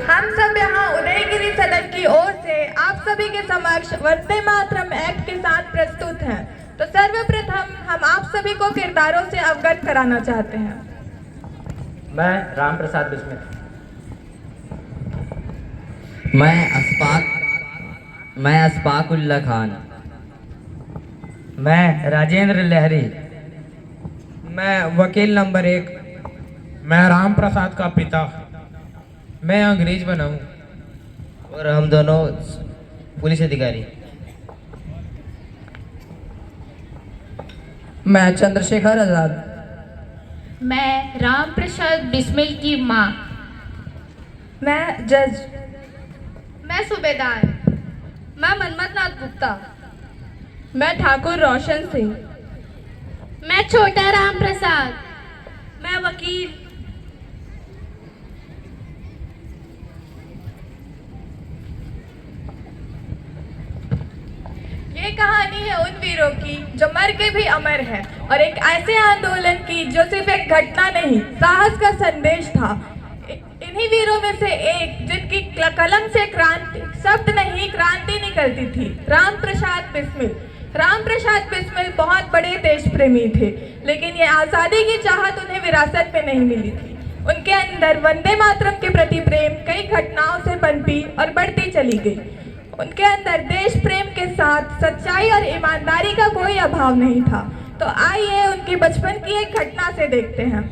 हम सब यहाँ उदयगिरी सदन की ओर से आप सभी के समक्ष वंदे मातरम एक्ट के साथ प्रस्तुत हैं। तो सर्वप्रथम हम आप सभी को किरदारों से अवगत कराना चाहते हैं। मैं राम प्रसाद बिस्मिल। मैं अस्फाकुल्ला खान। मैं राजेंद्र लहरी। मैं वकील नंबर 1। मैं राम प्रसाद का पिता। मैं अंग्रेज बना हूँ। और हम दोनों पुलिस अधिकारी। मैं चंद्रशेखर आजाद। मैं राम प्रसाद बिस्मिल की माँ। मैं जज। मैं सूबेदार। मैं मनमथ नाथ गुप्ता। मैं ठाकुर रोशन सिंह। मैं छोटा राम प्रसाद। मैं वकील। ये कहानी है उन वीरों की जो मर के भी अमर है, और एक ऐसे आंदोलन की जो सिर्फ एक घटना नहीं, साहस का संदेश था। इन्हीं वीरों में से एक जिनकी कलम से क्रांति शब्द नहीं क्रांति निकलती थी, राम प्रसाद बिस्मिल। राम प्रसाद बिस्मिल बहुत बड़े देश प्रेमी थे, लेकिन ये आज़ादी की चाहत उन्हें विरासत में नहीं मिली थी। उनके अंदर वंदे मातरम के प्रति प्रेम कई घटनाओं से पनपी और बढ़ती चली गई। उनके अंदर देश प्रेम के साथ सच्चाई और ईमानदारी का कोई अभाव नहीं था। तो आइए उनके बचपन की एक घटना से देखते हैं।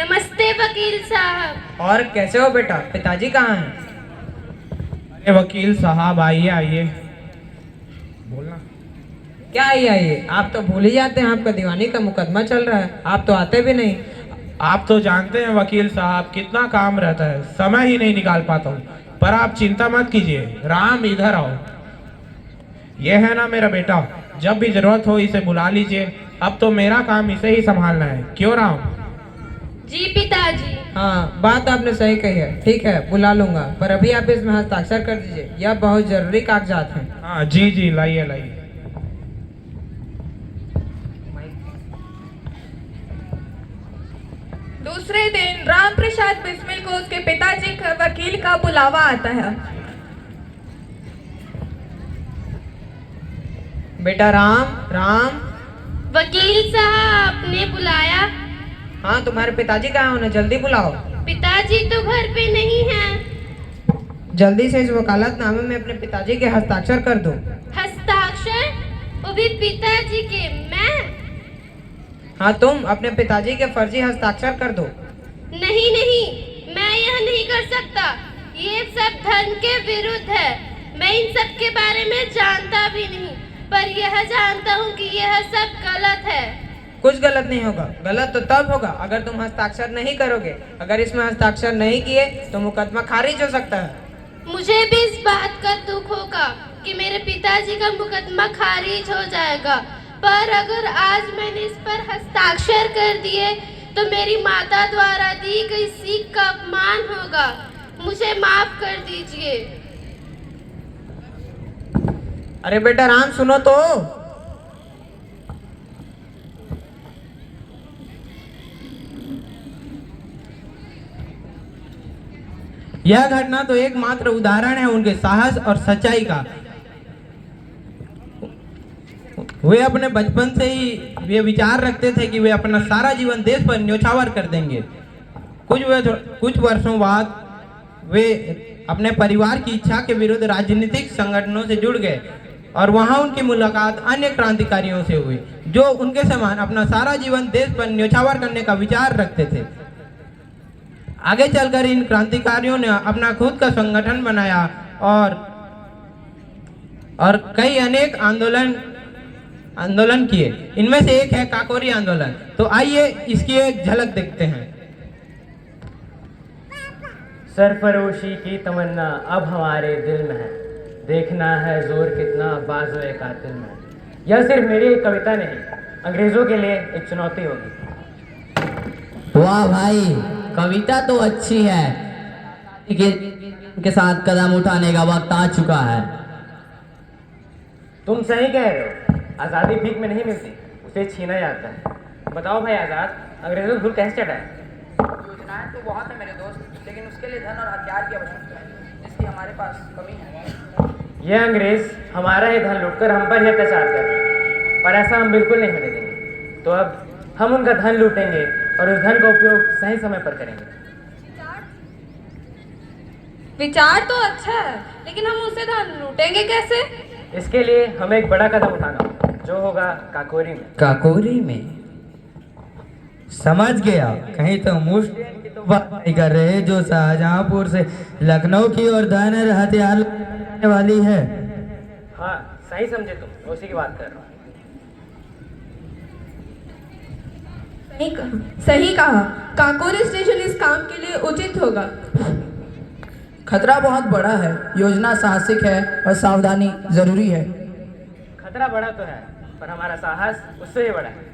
नमस्ते वकील साहब। और कैसे हो बेटा? पिताजी कहाँ हैं? अरे वकील साहब, आइए आइए, बोलना। क्या आइए? आप तो भूल ही जाते हैं, आपका दीवानी का मुकदमा चल रहा है, आप तो आते भी नहीं। आप तो जानते हैं वकील साहब, कितना काम रहता है, समय ही नहीं निकाल पाता हूँ। पर आप चिंता मत कीजिए, राम इधर आओ। यह है ना मेरा बेटा, जब भी जरूरत हो इसे बुला लीजिए। अब तो मेरा काम इसे ही संभालना है, क्यों राम? जी पिताजी। हाँ, बात आपने सही कही है। ठीक है, बुला लूंगा, पर अभी आप इसमें हस्ताक्षर कर दीजिए, यह बहुत जरूरी कागजात हैं। हाँ जी जी, लाइए लाइए। दूसरे दिन राम प्रसाद बिस्मिल को उसके पिताजी का वकील का बुलावा आता है। बेटा राम। राम। वकील साहब, आपने बुलाया? हाँ, तुम्हारे पिताजी कहाँ? उन्हें जल्दी बुलाओ। पिताजी तो घर पे नहीं हैं। जल्दी से इस वकालतनामे में अपने पिताजी के हस्ताक्षर कर दो। हस्ताक्षर? वो भी पिताजी के? मैं? हाँ, तुम अपने पिताजी के फर्जी हस्ताक्षर कर दो। नहीं नहीं, मैं यह नहीं कर सकता। ये सब धर्म के विरुद्ध है। मैं इन सब के बारे में जानता भी नहीं, पर यह जानता हूँ कि यह सब गलत है। कुछ गलत नहीं होगा। गलत तो तब होगा अगर तुम हस्ताक्षर नहीं करोगे। अगर इसमें हस्ताक्षर नहीं किए तो मुकदमा खारिज हो सकता है। मुझे भी इस बात का दुख होगा कि मेरे पिताजी का मुकदमा खारिज हो जाएगा, पर अगर आज मैंने इस पर हस्ताक्षर कर दिए तो मेरी माता द्वारा दी गई सीख का अपमान होगा। मुझे माफ कर दीजिए। अरे बेटा राम, सुनो तो। यह घटना तो एकमात्र उदाहरण है उनके साहस और सच्चाई का। वे अपने बचपन से ही वे विचार रखते थे कि वे अपना सारा जीवन देश पर न्यौछावर कर देंगे। कुछ वर्षों बाद वे अपने परिवार की इच्छा के विरुद्ध राजनीतिक संगठनों से जुड़ गए और वहां उनकी मुलाकात अन्य क्रांतिकारियों से हुई जो उनके समान अपना सारा जीवन देश पर न्यौछावर करने का विचार रखते थे। आगे चलकर इन क्रांतिकारियों ने अपना खुद का संगठन बनाया और कई अनेक आंदोलन किए। इनमें से एक है काकोरी आंदोलन। तो आइए इसकी एक झलक देखते हैं। सरफरोशी की तमन्ना अब हमारे दिल में है, देखना है जोर कितना बाज़ोए कातिल में। यह सिर्फ मेरी एक कविता नहीं, अंग्रेजों के लिए एक चुनौती होगी। वाह भाई, कविता तो अच्छी है, के साथ कदम उठाने का वक्त आ चुका है। तुम सही कह रहे हो, आज़ादी भीख में नहीं मिलती, उसे छीना जाता है। बताओ भाई आज़ाद, अंग्रेजों को धूल कैसे चढ़ा है? योजनाएं तो बहुत है मेरे दोस्त, लेकिन उसके लिए धन और हथियार की आवश्यकता है, जिसकी हमारे पास कमी है। ये अंग्रेज हमारा ही धन लूटकर हम पर ही अत्याचार कर रहे हैं, पर ऐसा हम बिल्कुल नहीं होने देंगे। तो अब हम उनका धन लूटेंगे और उस धन का उपयोग सही समय पर करेंगे। विचार तो अच्छा है, लेकिन हम उसे धन लूटेंगे कैसे? इसके लिए हमें एक बड़ा कदम उठाना होगा, जो होगा काकोरी में। काकोरी में? समझ गया, कहीं तो मुफ्त की तो बात नहीं कर रहे जो शाहजहांपुर से लखनऊ की ओर धन और हथियार लाने वाली है। हाँ सही समझे तुम, मैं उसी की बात कर रहा हूँ। सही कहा, काकोरी स्टेशन इस काम के लिए उचित होगा। खतरा बहुत बड़ा है, योजना साहसिक है और सावधानी जरूरी है। खतरा बड़ा तो है, पर हमारा साहस उससे ही बड़ा है।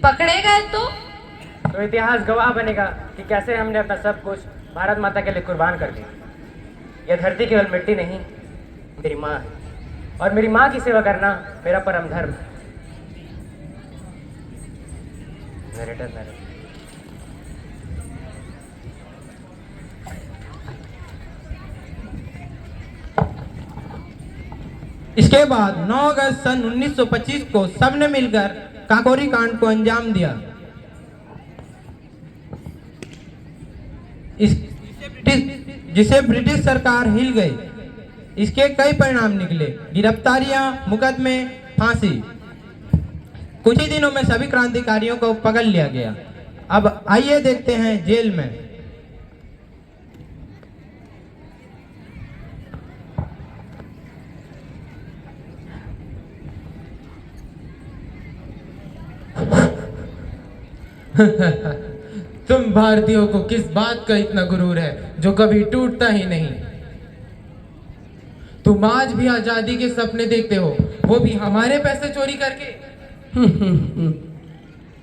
पकड़े गए तो इतिहास गवाह बनेगा कि कैसे हमने अपना सब कुछ भारत माता के लिए कुर्बान कर दिया। यह धरती केवल मिट्टी नहीं, मेरी माँ है, और मेरी माँ की सेवा करना मेरा परम धर्म है। नरेटर। इसके बाद 9 अगस्त सन 1925 को सबने मिलकर काकोरी कांड को अंजाम दिया। जिसे ब्रिटिश सरकार हिल गई। इसके कई परिणाम निकले, गिरफ्तारियां, मुकदमे, फांसी। कुछ ही दिनों में सभी क्रांतिकारियों को पकड़ लिया गया। अब आइए देखते हैं जेल में। तुम भारतीयों को किस बात का इतना गुरूर है जो कभी टूटता ही नहीं? तुम आज भी आजादी के सपने देखते हो, वो भी हमारे पैसे चोरी करके।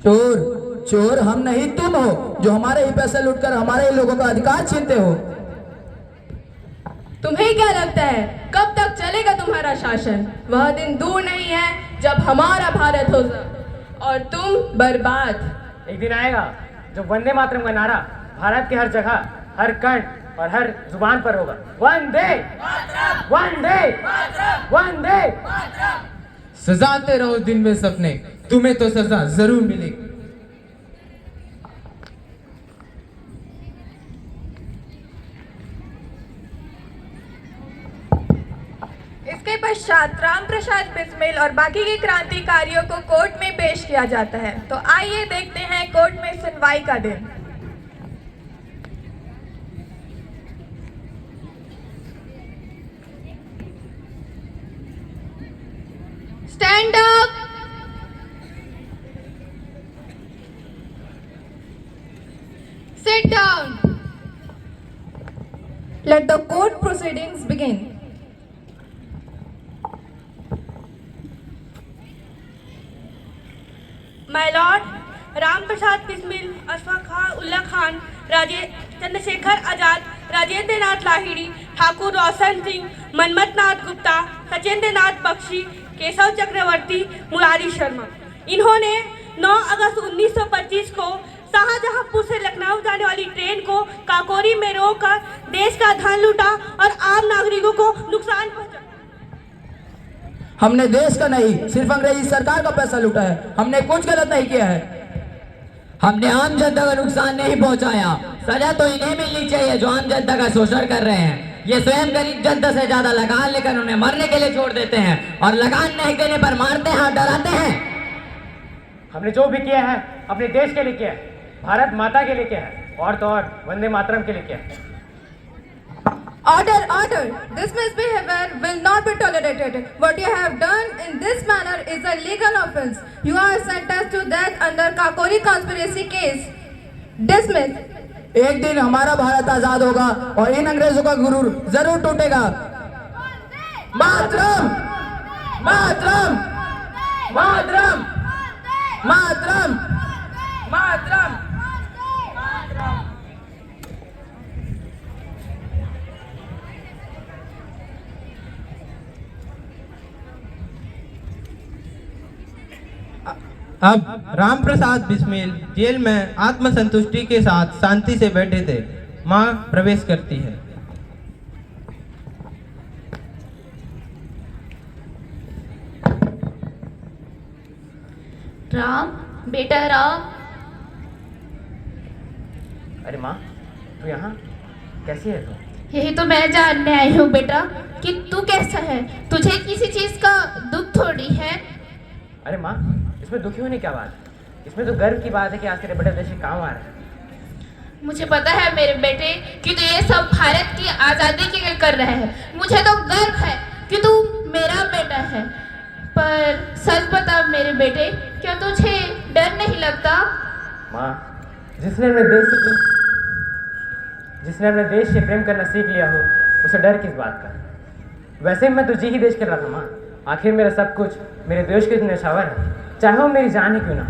चोर चोर हम नहीं, तुम हो जो हमारे ही पैसे लूटकर हमारे ही लोगों का अधिकार छीनते हो। तुम्हें क्या लगता है कब तक चलेगा तुम्हारा शासन? वह दिन दूर नहीं है जब हमारा भारत होगा और तुम बर्बाद। एक दिन आएगा जो वंदे मातरम का नारा भारत के हर जगह, हर कण और हर जुबान पर होगा। वंदे वंदे वंदे। सजाते रहो दिन में सपने, तुम्हें तो सजा जरूर मिलेगी। इसके पश्चात राम प्रसाद बिस्मिल और बाकी के क्रांतिकारियों को कोर्ट में पेश किया जाता है। तो आइए देखते हैं कोर्ट में सुनवाई का दिन। Stand up. Sit down. Let the court proceedings begin. My lord, Ram Prasad Bismil, Ashfaq Ullah Khan, Chandrashekhar Azad, Rajendra Nath Lahiri, Thakur Roshan Singh, Manmath Nath Gupta, Sachindra Nath Bakshi, Keshav Chakravarti, Murari Sharma, इन्होंने 9 अगस्त 1925 को शाहजहांपुर से लखनऊ जाने वाली ट्रेन को काकोरी में रोककर देश का धन लूटा और आम नागरिकों को नुकसान पहुंचा। हमने देश का नहीं, सिर्फ अंग्रेजी सरकार का पैसा लूटा है। हमने कुछ गलत नहीं किया है। हमने आम जनता का नुकसान नहीं पहुंचाया। सजा तो इन्हें मिलनी चाहिए जो आम जनता का शोषण कर रहे हैं। ये स्वयं गरीब जनता से ज्यादा लगान लेकर उन्हें मरने के लिए छोड़ देते हैं और लगान नहीं देने पर मारते हैं और डराते हैं। हमने जो भी किया है अपने देश के लिए किया है, भारत माता के लिए किया है, और तो और वंदे मातरम के लिए किया है। Order, order! This misbehavior will not be tolerated. What you have done in this manner is a legal offense. You are sentenced to death under Kakori conspiracy case. Dismiss. एक दिन हमारा भारत आजाद होगा और इन अंग्रेजों का गुरूर जरूर टूटेगा। मातरम मातरम मातरम मातरम मातरम। अब राम प्रसाद बिस्मिल जेल में आत्मसंतुष्टि के साथ शांति से बैठे थे। माँ प्रवेश करती है। राम, बेटा राम। अरे माँ, तू यहाँ कैसी है तू? यही तो मैं जानने आई हूँ बेटा कि तू कैसा है। तुझे किसी चीज का दुख थोड़ी है। अरे माँ, इसमें दुखी होने क्या बात है? इसमें तो गर्व की बात है कि आज तेरे बड़े देश के काम आ रहा है। मुझे पता है मेरे बेटे कि तू ये सब भारत की आज़ादी के लिए कर रहे है। मुझे तो गर्व है कि तू मेरा बेटा है। पर सच बता मेरे बेटे, क्या तुझे डर नहीं लगता? माँ, जिसने अपने देश से प्रेम करना सीख लिया हो, उसे डर किस बात का? वैसे भी मैं तुझे ही देश कर रहा था माँ। आखिर मेरा सब कुछ मेरे देश के न्यौछावर है, चाहे वो मेरी जान ही क्यों ना।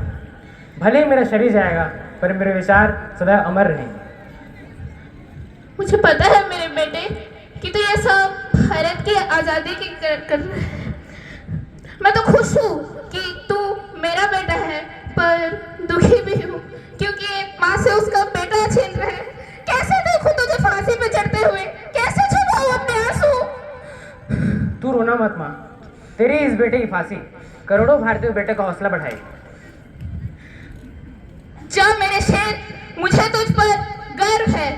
भले ही मेरा शरीर जाएगा, पर मेरे विचार सदा अमर रहेंगे। मुझे पता है मेरे बेटे कि तू ये सब भारत की आज़ादी की कर रहा है। मैं तो खुश हूँ कि तू मेरा बेटा है, पर दुखी भी हूँ क्योंकि एक माँ से उसका बेटा छीन रहे हैं। कैसे देखूं तुझे फांसी पे चढ़ते हुए? कैसे छुपाऊं अपने आंसू? तू रोना मत माँ, तेरे इस बेटे की फांसी करोड़ों भारतीय बेटे का हौसला बढ़ाएगी। जा मेरे शेर, मुझे तुझ पर गर्व है।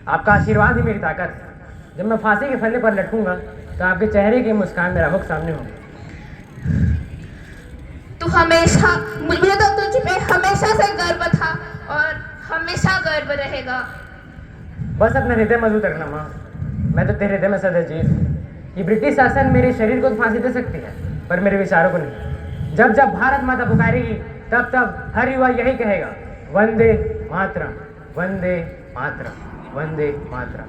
आपका आशीर्वाद ही मेरी ताकत है। जब मैं फांसी के फंदे पर लटकूंगा तो आपके चेहरे की मुस्कान मेरा मुख सामने होगी। तू हमेशा, मुझे तो तुझ पे हमेशा से गर्व था और हमेशा गर्व रहेगा। बस अपना हृदय मजबूत रखना माँ, मैं तो तेरे हृदय में सदा जीत हूँ। ये ब्रिटिश शासन मेरे शरीर को तो फांसी दे सकती है, पर मेरे विचारों को नहीं। जब जब भारत माता पुकारेगी, तब तब हर युवा यही कहेगा, वंदे मातरम, वंदे मातरम, वंदे मातरम।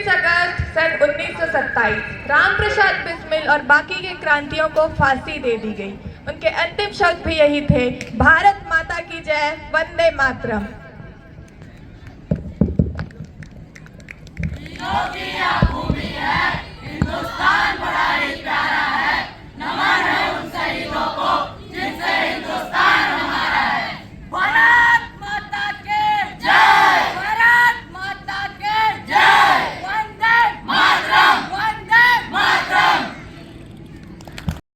अगस्त सन 1927 राम प्रसाद बिस्मिल और बाकी के क्रांतियों को फांसी दे दी गई। उनके अंतिम शब्द भी यही थे, भारत माता की जय, वंदे मातरम। भूमि है